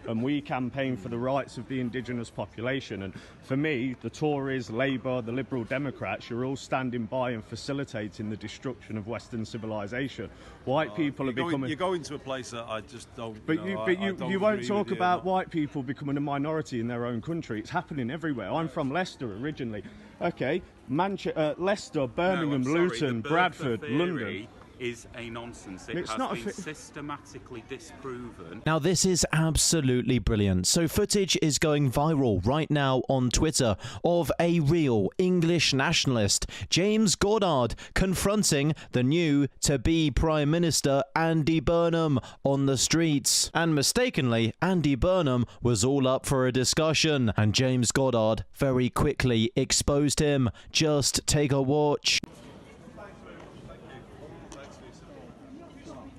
and we campaign for the rights of the indigenous population. And for me, the Tories, Labour, the Liberal Democrats, you're all standing by and facilitating the destruction of Western civilization. White people are becoming... You're going to a place that I just don't... But you won't talk about white people becoming a minority in their own country. It's happening everywhere. I'm from Leicester originally. Okay, Leicester, Birmingham, Luton, Bradford, London... is a nonsense. It has been systematically disproven. Now this is absolutely brilliant. So footage is going viral right now on Twitter of a real English nationalist, James Goddard, confronting the new to-be Prime Minister Andy Burnham on the streets. And mistakenly, Andy Burnham was all up for a discussion, and James Goddard very quickly exposed him. Just take a watch.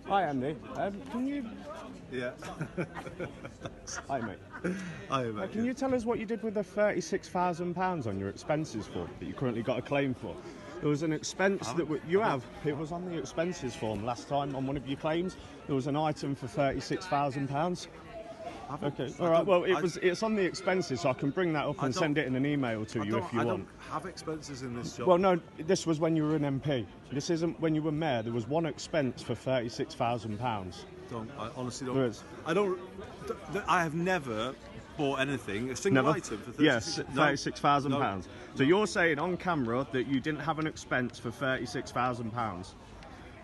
Hi Andy, can you... Yeah. Hi mate. Hi mate. Can you tell us what you did with the £36,000 on your expenses form that you currently got a claim for? There was an expense that it was on the expenses form last time on one of your claims. There was an item for £36,000. Okay, all right. Well, it's on the expenses, so I can bring that up and send it in an email to you if you want. I don't have expenses in this job. Well, no, this was when you were an MP. This isn't when you were mayor. There was one expense for £36,000. I honestly don't. I have never bought anything, a single item for £36,000. So you're saying on camera that you didn't have an expense for £36,000.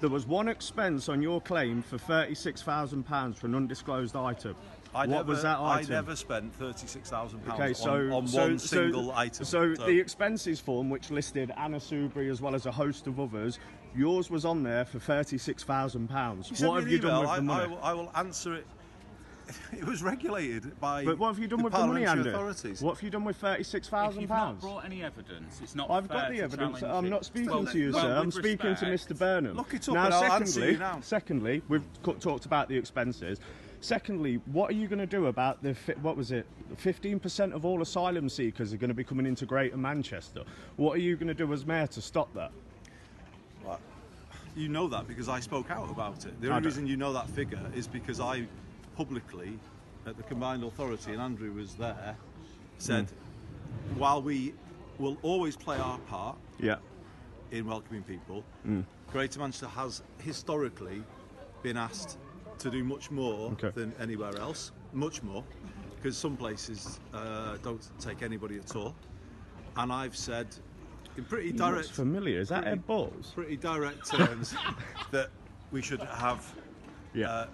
There was one expense on your claim for £36,000 for an undisclosed item. What was that item? I never spent £36,000 on one single item. So the expenses form, which listed Anna Soubry as well as a host of others, yours was on there for £36,000. What have you done with the money? I will answer it. It was regulated by But what have you done with the money, Andy? Authorities. What have you done with £36,000? If you've not brought any evidence, it's not I've fair got the to evidence. challenge I'm it. not speaking to you, sir. I'm speaking to Mr. Burnham. Look it up and I'll answer you now. Secondly, we've talked about the expenses. Secondly, what are you going to do about the, 15% of all asylum seekers are going to be coming into Greater Manchester? What are you going to do as mayor to stop that? Well, you know that because I spoke out about it. The only reason you know that figure is because I publicly, at the Combined Authority, and Andrew was there, said, while we will always play our part in welcoming people, Greater Manchester has historically been asked to do much more than anywhere else, much more, because some places don't take anybody at all. And I've said in pretty direct... familiar, is that Ed Balls? Pretty direct terms that we should have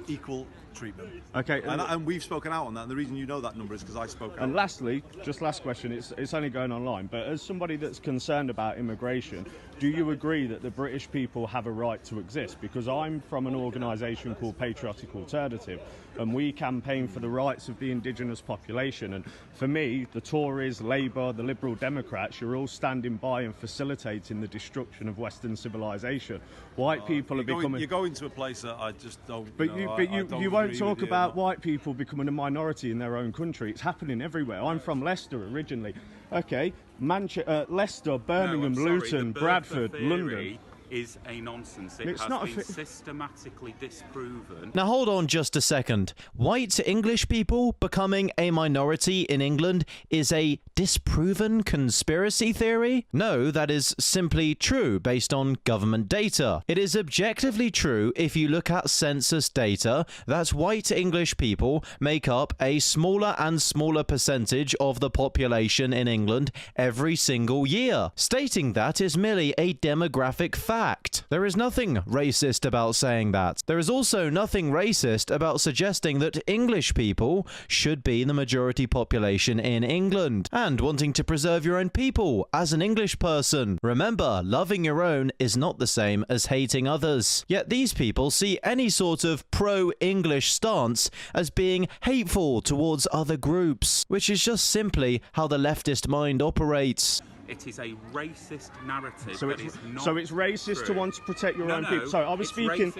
equal treatment. Okay, and we've spoken out on that, and the reason you know that number is because I spoke out. And lastly, just last question, it's only going online, but as somebody that's concerned about immigration, do you agree that the British people have a right to exist? Because I'm from an organisation called Patriotic Alternative, and we campaign for the rights of the indigenous population. And for me, the Tories, Labour, the Liberal Democrats, you're all standing by and facilitating the destruction of Western civilization. White people are becoming... You're going to a place that I just don't... But you won't talk about white people becoming a minority in their own country. It's happening everywhere. I'm from Leicester originally. Okay, Leicester, Birmingham, Luton, Bradford, London... is a nonsense. It has been systematically disproven. Now hold on just a second. White English people becoming a minority in England is a disproven conspiracy theory? No, that is simply true based on government data. It is objectively true if you look at census data that white English people make up a smaller and smaller percentage of the population in England every single year. Stating that is merely a demographic fact. There is nothing racist about saying that. There is also nothing racist about suggesting that English people should be the majority population in England and wanting to preserve your own people as an English person. Remember, loving your own is not the same as hating others. Yet these people see any sort of pro-English stance as being hateful towards other groups, which is just simply how the leftist mind operates. It is a racist narrative. So it's racist to want to protect your own people. Sorry, I was speaking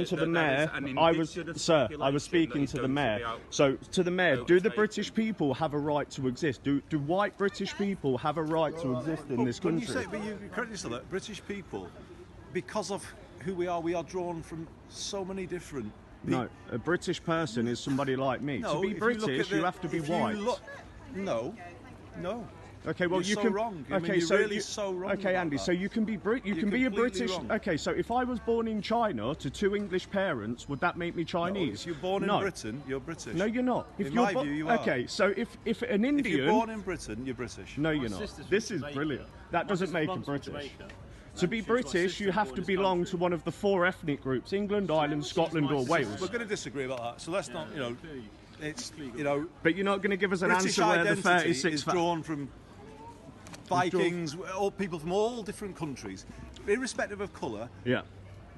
to the mayor. I was speaking to the mayor. So to the mayor, do the British people have a right to exist? Do white British people have a right to exist in this country? But you correctly said that British people, because of who we are drawn from so many different No, a British person is somebody like me. No, to be British, you have to be white. No. Okay, well, you're so wrong. Okay, you're so really so wrong. Okay, Andy. That. So you can be you can be a British. Wrong. Okay, so if I was born in China to 2 English parents, would that make me Chinese? No, if you're born in Britain, you're British. No, you're not. In my view, you are. Okay, so if an Indian. If you're born in Britain, you're British. No, you're not. This is brilliant. That doesn't make him British. To be British, you have to belong to one of the 4 ethnic groups: England, Ireland, Scotland, or Wales. We're going to disagree about that. So let's not, it's, But you're not going to give us an British answer where the identity 36 is drawn from Vikings, all people from all different countries, irrespective of colour. Yeah.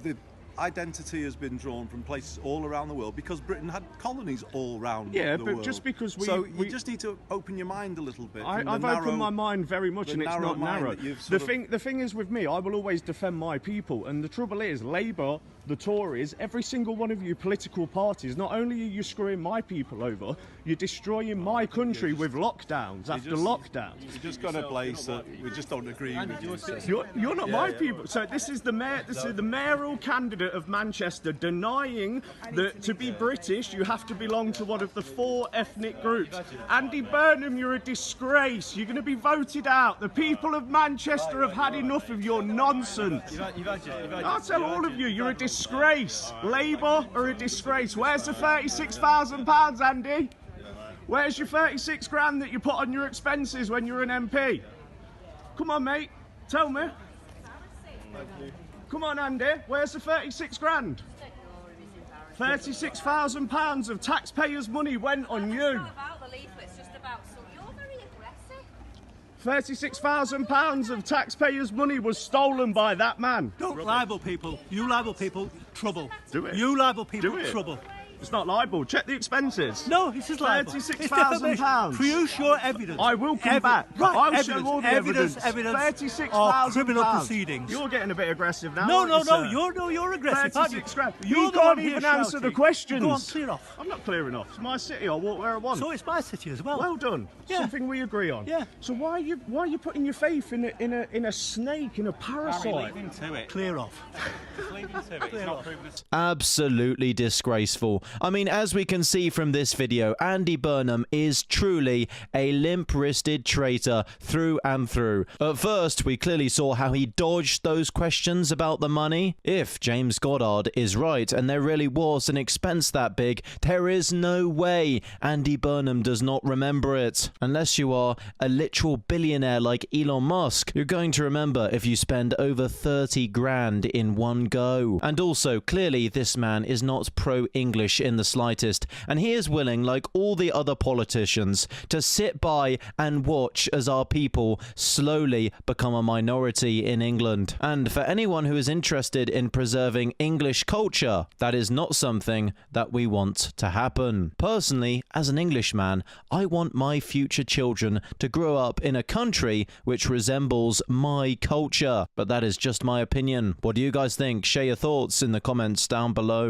The identity has been drawn from places all around the world because Britain had colonies all around the world. Yeah, but just because you just need to open your mind a little bit. I've opened my mind very much, and it's not narrow. The thing is with me, I will always defend my people, and the trouble is, Labour, the Tories, every single one of you political parties, not only are you screwing my people over, you're destroying my country with lockdowns after lockdowns. You just got a place that we just don't agree with you. You're not my people. So this is the mayoral candidate of Manchester denying that to be British you have to belong to one of the 4 ethnic groups. Andy Burnham, you're a disgrace. You're going to be voted out. The people of Manchester have had enough of your nonsense. I'll tell all of you, you're a disgrace. Labour are a disgrace. Where's the £36,000, Andy? Where's your 36 grand that you put on your expenses when you're an MP? Come on, mate. Tell me. Come on, Andy. Where's the 36 grand? £36,000 of taxpayers' money went on you. It's not about the leaflet, it's just about you're very aggressive. £36,000 of taxpayers' money was stolen by that man. Don't libel people. You libel people, trouble. Do it. You libel people, Do it. trouble. It's not libel. Check the expenses. No, this is libel. £36,000. Produce your evidence. I will come back. Right, I'll evidence, show all the evidence. £36,000. Criminal proceedings. You're getting a bit aggressive now. No, you're aggressive. 36 grand. You're You the one can't here even answer shouting. the questions. Go on, clear off. I'm not clearing off. It's my city. I'll walk where I want. So it's my city as well. Well done. Yeah. Something we agree on. Yeah. So why are you putting your faith in a snake, in a parasite? Leave him to it. Clear off. Just leave him to it. It's not proven us. Absolutely disgraceful. I mean, as we can see from this video, Andy Burnham is truly a limp-wristed traitor through and through. At first, we clearly saw how he dodged those questions about the money. If James Goddard is right and there really was an expense that big, there is no way Andy Burnham does not remember it. Unless you are a literal billionaire like Elon Musk, you're going to remember if you spend over 30 grand in one go. And also, clearly this man is not pro-English in the slightest, and he is willing, like all the other politicians, to sit by and watch as our people slowly become a minority in England. And for anyone who is interested in preserving English culture, that is not something that we want to happen. Personally, as an Englishman, I want my future children to grow up in a country which resembles my culture. But that is just my opinion. What do you guys think? Share your thoughts in the comments down below.